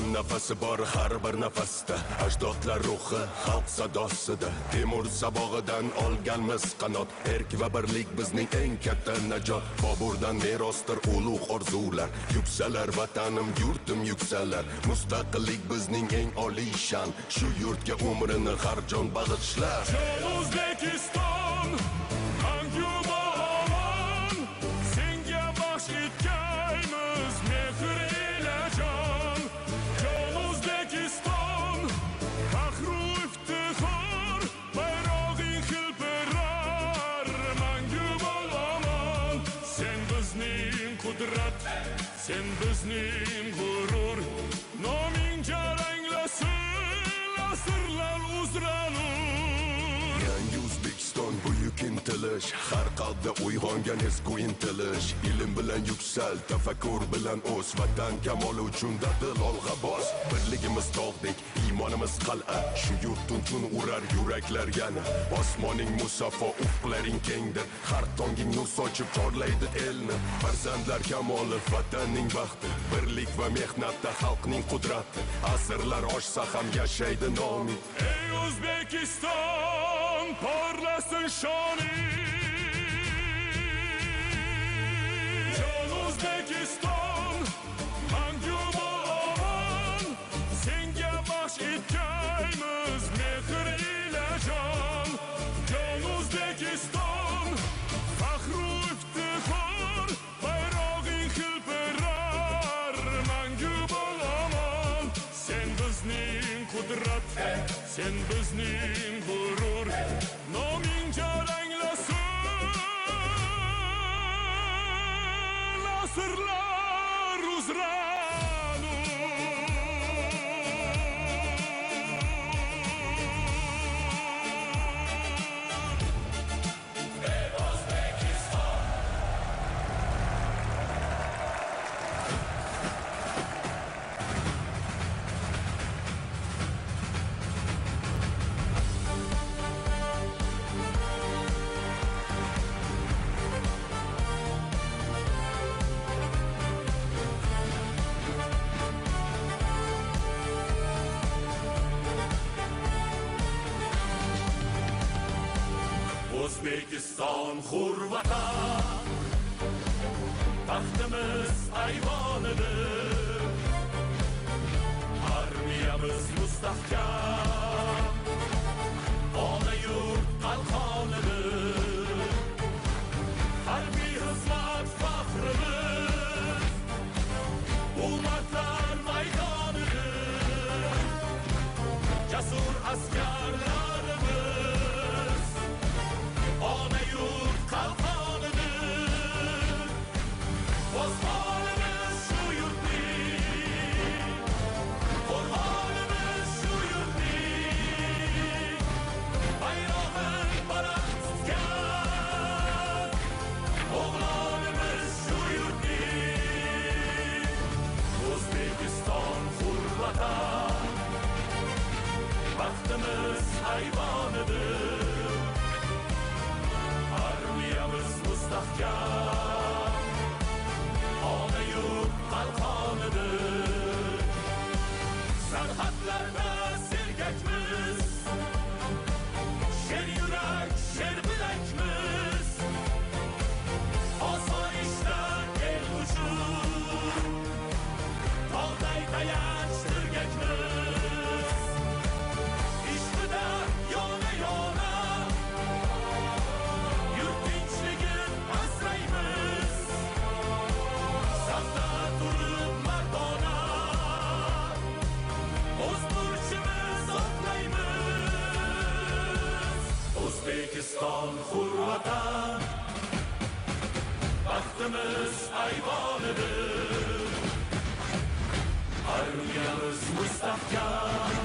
O'zbekiston nafasi bor har bir nafasda, ajdodlar ruhi xalq sadosida. Temur sabog'idan olganmiz qanot, erk va birlik bizning eng katta najot. Boburdan merosdir ulug' orzular, yuksalar vatanim yurtim yuksalar. Mustaqillik bizning eng oliy shan, shu yurtga umrini har jon bag'ishlar. O'zbekiston mangu omon, senga baxsh etgaymiz mehr ila jon. O'zbekiston faxru iftixor, bayrog'ing hilpirar mangu omon. Sen bizning qudrat, sen bizning g'urur, noming jaranglasin asrlar uzranur. Yangi O'zbekiston buyuk intilish, har qalbda uyg'ongan ezgu intilish. Ilm bilan yuksal, tafakkur bilan o'z, vatan kamoli uchun dadil olg'a bos. Birligimiz tog'dek, iymonimiz qal'a, shu yurtun tun urar yuraklar yana. Osmoning musaffo, ufqlaring kengdir, har tonging nur sochib chorlaydi elni. Farzandlar kamoli, vatanning baxti, birlik va mehnatda xalqning qudrati. Asrlar oshsa ham yashaydi noming. Ey O'zbekiston, porlasin shoning. Jon O'zbekiston, mangu omon, senga baxsh etgaymiz mehr ila jon. Jon O'zbekiston, faxru iftixor, bayrog'ing hilpirar mangu omon. Sen bizning qudrat, sen bizning g'urur, noming jaranglasin asrlar uzranur. O'zbekiston hur vatan, taxtimiz ayvonidir. Armiyamiz mustahkam, ona yurt qalqonidir. Harbiy xizmat faxrimiz, ummatlar maydonidir. Jasur askarlarimiz, ona yurt qalqonidir. Qo'zg'olimiz shu yurtning, qo'rg'onimiz shu yurtning. Bayrog'in baland tutgan o'g'lonimiz shu yurtning. O'zbekiston hur vatan, baxtimiz ayvonidir. Armiyamiz mustahkam, ona yurt qalqonidir. Sarhadlarda sergakmiz, sher yurak, sher bilakmiz. Osoyishta el uchun tog'day tayanch tirgakmiz. Ishqida yona yona yurt tinchligin asraymiz. Safda turib mardona o'z burchimiz o'tlaymiz. O'zbekiston hur vatan, baxtimiz ayvonidir. Armiyamiz mustahkam,